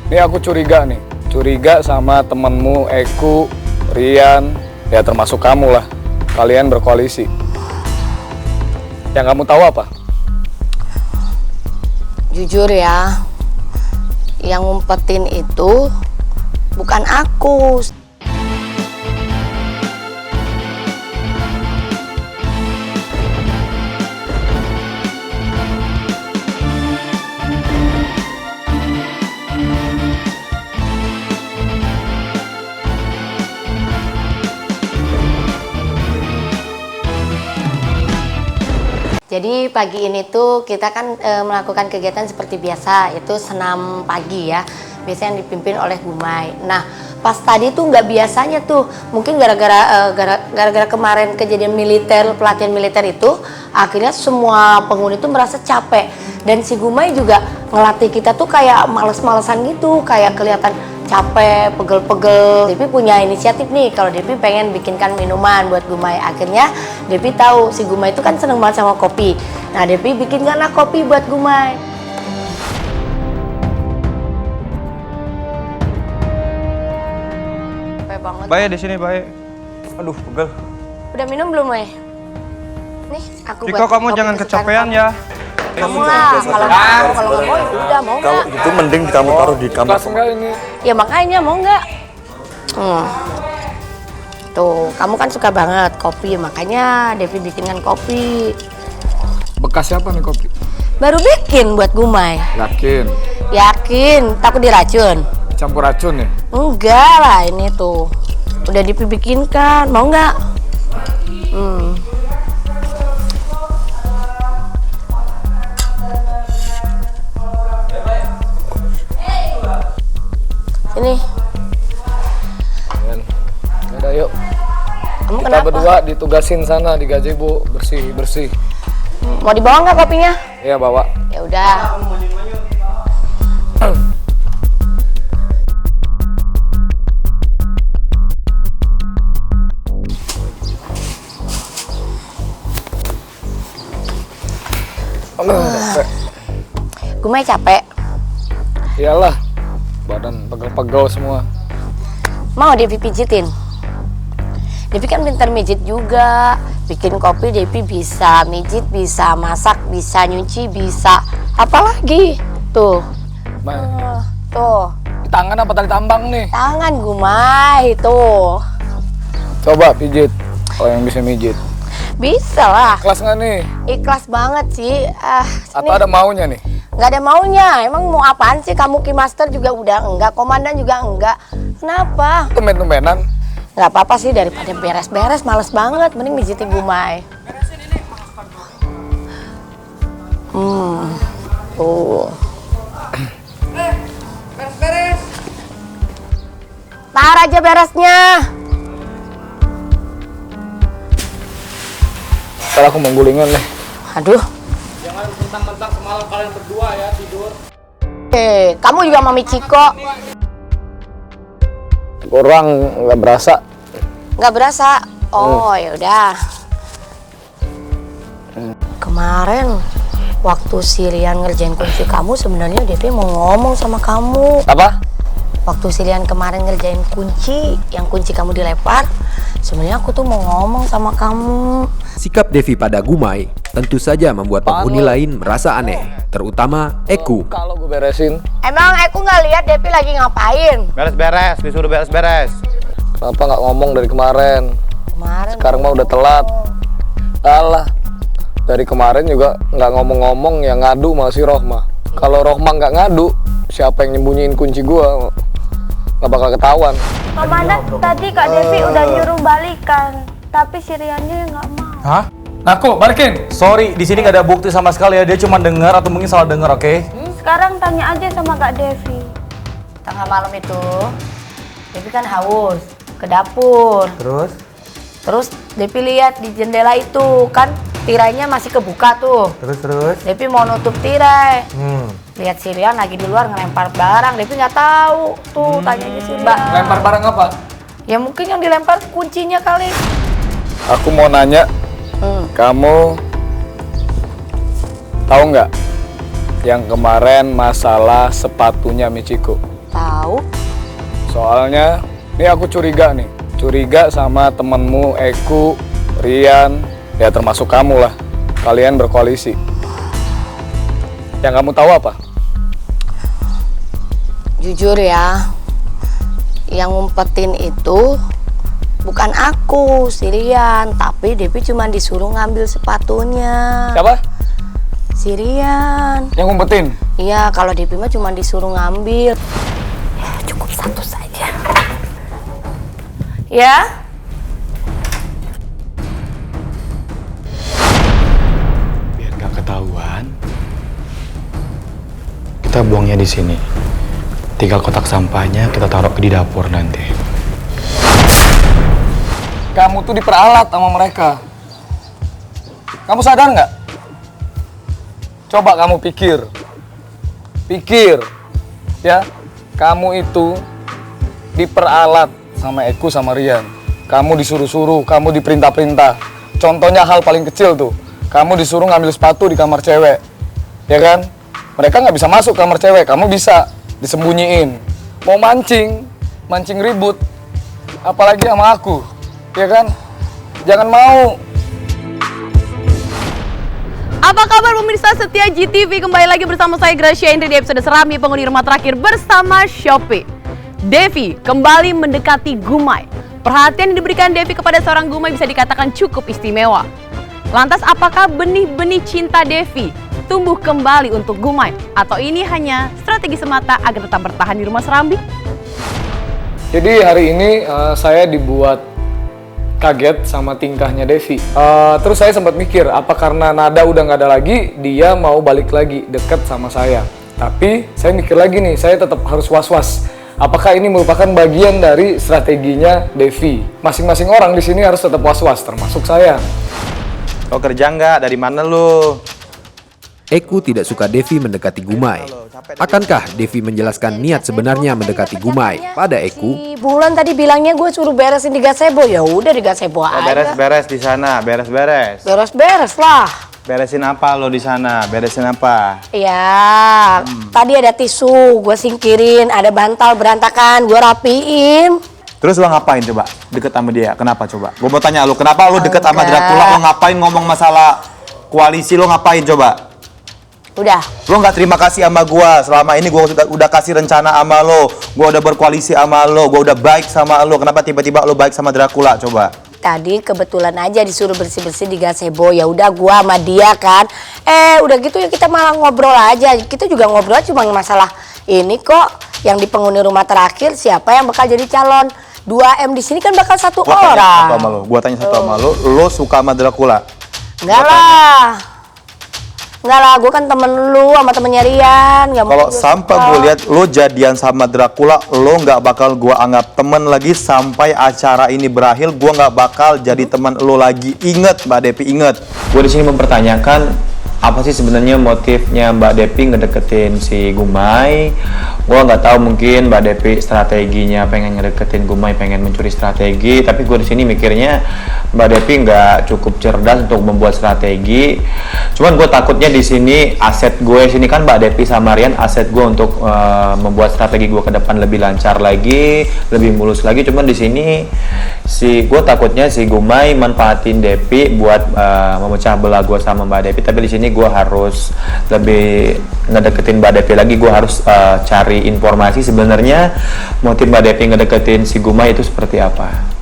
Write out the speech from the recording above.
Ini aku curiga sama temenmu Eku, Rian, ya termasuk kamu lah. Kalian berkoalisi. Yang kamu tahu apa? Jujur ya, yang ngumpetin itu bukan aku. Jadi pagi ini tuh kita kan melakukan kegiatan seperti biasa, itu senam pagi ya, biasanya yang dipimpin oleh Gumai. Nah pas tadi tuh nggak biasanya tuh, mungkin gara-gara kemarin kejadian militer, pelatihan militer itu, akhirnya semua penghuni tuh merasa capek. Dan si Gumai juga ngelatih kita tuh kayak males-malesan gitu, kayak kelihatan capek, pegel-pegel. Depi punya inisiatif nih, kalau Depi pengen bikinkan minuman buat Gumai. Akhirnya Depi tahu si Gumai itu kan seneng banget sama kopi. Nah Depi bikinkanlah kopi buat Gumai. Capek banget. Baik di sini baik. Aduh, pegel. Udah minum belum, Mai? Nih, aku Ciko, kamu jangan kecapean ya. Kamu lah, kalau nggak mau ya udah, mau Kalau nggak? itu mending kamu taruh di kamar. Kelas enggak ini? Ya makanya mau nggak? Tuh, kamu kan suka banget kopi, makanya Devi bikinkan kopi. Bekas siapa nih kopi? Baru bikin buat Gumai. Yakin? Yakin, takut diracun? Campur racun ya? Enggak lah, ini tuh udah Devi bikinkan, mau nggak? Ini, Udah yuk. kamu Kita kenapa? berdua ditugasin sana di gazebo bersih-bersih. Mau dibawa nggak kopinya? Iya bawa. Ya udah. Capek. Gumai capek. Iyalah, badan pegel-pegel semua. Mau Devi pijitin? Devi kan pintar mijit juga. Bikin kopi Devi bisa mijit, bisa masak, bisa nyuci, bisa apalagi. Tuh. Tuh. Di tangan apa tali tambang nih? Tangan Gumai tuh. Coba pijit. Kalau yang bisa mijit. Bisa lah. Kelas nggak nih? Ikhlas banget sih. Atau ada maunya nih? Nggak ada maunya. Emang mau apaan sih? Kamu Keymaster juga udah enggak, komandan juga enggak. Kenapa? Tumben-tumbenan. Nggak apa-apa sih, daripada beres-beres males banget. Mending mijitin Gumai. Tuh. Beres-beres. Tar aja beresnya. Ntar aku mau gulingan nih. Aduh. Jangan mentang-mentang semalam kalian berdua ya tidur. Kamu juga Mami Ciko. Kurang, nggak berasa. Nggak berasa. Oh ya udah. Kemarin waktu si Rian ngerjain kunci kamu, sebenarnya Devi mau ngomong sama kamu. Apa? Waktu si Rian kemarin ngerjain kunci, yang kunci kamu dilempar, sebenarnya aku tuh mau ngomong sama kamu. Sikap Devi pada Gumai tentu saja membuat penghuni lain merasa aneh, terutama Eku. Kalau gue beresin, Emang aku nggak lihat Devi lagi ngapain? Beres-beres, disuruh beres-beres. kenapa nggak ngomong dari kemarin? Kemarin. Sekarang mah udah telat. Alah, dari kemarin juga nggak ngomong-ngomong, yang ngadu masih Rohmah. Kalau Rohmah nggak ngadu, siapa yang nyembunyiin kunci gua? Nggak bakal ketahuan. Komandan, tadi Kak Devi udah nyuruh balikan, tapi si Riannya nggak mau. Hah? Naku, balikin. Sorry, di sini nggak ada bukti sama sekali ya. Dia cuma dengar atau mungkin salah dengar, oke? Sekarang tanya aja sama Kak Devi. Tengah malam itu, Devi kan haus ke dapur. Terus Devi lihat di jendela itu kan tirainya masih kebuka tuh. Terus. Devi mau nutup tirai. Lihat si Rian lagi di luar ngelempar barang. Devi nggak tahu. Tuh tanya aja si Mbak. Lempar barang apa? Ya mungkin yang dilempar kuncinya kali. Aku mau nanya, kamu tahu nggak yang kemarin masalah sepatunya Michiko? tahu? Soalnya, ini aku curiga nih. Curiga sama temenmu, Eku, Rian, ya termasuk kamu lah. Kalian berkoalisi. Yang kamu tahu apa? Jujur ya, yang ngumpetin itu bukan aku, si Rian, tapi Devi cuma disuruh ngambil sepatunya. Siapa? Si Rian. Yang ngumpetin? Iya, kalau Devi mah cuma disuruh ngambil. Ya, cukup satu saja. Ya? Biar gak ketahuan, kita buangnya di sini. Tinggal kotak sampahnya kita taruh di dapur nanti. Kamu tuh diperalat sama mereka. Kamu sadar nggak? Coba kamu pikir. Pikir. Ya, kamu itu diperalat sama Eku sama Rian. Kamu disuruh-suruh, kamu diperintah-perintah. Contohnya hal paling kecil tuh. Kamu disuruh ngambil sepatu di kamar cewek. Ya kan? Mereka nggak bisa masuk kamar cewek, kamu bisa. Disembunyiin, mau mancing ribut, apalagi sama aku, ya kan? Jangan mau. Apa kabar pemirsa setia GTV? Kembali lagi bersama saya Gracia Indri di episode Serami Penghuni Rumah Terakhir bersama Shopee. Devi kembali mendekati Gumai. Perhatian yang diberikan Devi kepada seorang Gumai bisa dikatakan cukup istimewa. Lantas apakah benih-benih cinta Devi tumbuh kembali untuk Gumai? Atau ini hanya strategi semata agar tetap bertahan di rumah Serambi? Jadi hari ini saya dibuat kaget sama tingkahnya Devi. Terus saya sempat mikir, apa karena Nada udah nggak ada lagi, dia mau balik lagi deket sama saya. Tapi saya mikir lagi nih, saya tetap harus was-was. Apakah ini merupakan bagian dari strateginya Devi? Masing-masing orang di sini harus tetap was-was, termasuk saya. Lo kerja nggak? Dari mana lo? Eku tidak suka Devi mendekati Gumai. Akankah Devi menjelaskan niat sebenarnya mendekati Gumai pada Eku? Si Bulan tadi bilangnya gue suruh beresin di gazebo. Ya udah di gazebo aja. Beres-beres di sana, beres-beres. Beres-beres lah. Beresin apa lo di sana? Beresin apa? Ya, tadi ada tisu, gue singkirin, ada bantal berantakan, gue rapiin. Terus lo ngapain coba? Deket sama dia, kenapa coba? Gue mau tanya lo, kenapa lo deket sama Dracula? Lo ngapain ngomong masalah koalisi, lo ngapain coba? Udah. Lo nggak terima kasih sama gua. Selama ini gua udah kasih rencana sama lo. Gua udah berkoalisi sama lo. Gua udah baik sama lo. Kenapa tiba-tiba lo baik sama Dracula? Coba. Tadi kebetulan aja disuruh bersih-bersih di gazebo. Ya udah gua sama dia kan. Udah gitu ya kita malah ngobrol aja. Kita juga ngobrol cuma masalah ini kok. Yang di penghuni rumah terakhir siapa yang bakal jadi calon 2M di sini kan bakal satu orang. Gua tanya satu sama lo. Lo suka sama Dracula? Enggak lah, gue kan temen lu sama temennya Rian. Kalau sampai gue lihat lo jadian sama Dracula, lo nggak bakal gue anggap temen lagi sampai acara ini berakhir. Gue nggak bakal jadi teman lo lagi. Ingat, Mbak Devi, ingat. Gue di sini mempertanyakan apa sih sebenarnya motifnya Mbak Devi ngedeketin si Gumai. Gue nggak tahu, mungkin Mbak Devi strateginya pengen ngedeketin Gumai, pengen mencuri strategi. Tapi gue di sini mikirnya Mbak Devi nggak cukup cerdas untuk membuat strategi. Cuman gue takutnya di sini aset gue sini kan Mbak Devi sama Rian, aset gue untuk membuat strategi gue ke depan lebih lancar lagi, lebih mulus lagi. Cuman di sini gue takutnya si Gumai manfaatin Devi buat memecah belah gue sama Mbak Devi. Tapi di sini gue harus lebih ngedeketin Mbak Devi lagi. Gue harus cari informasi sebenarnya motif Mbak Devi ngedeketin si Gumai itu seperti apa.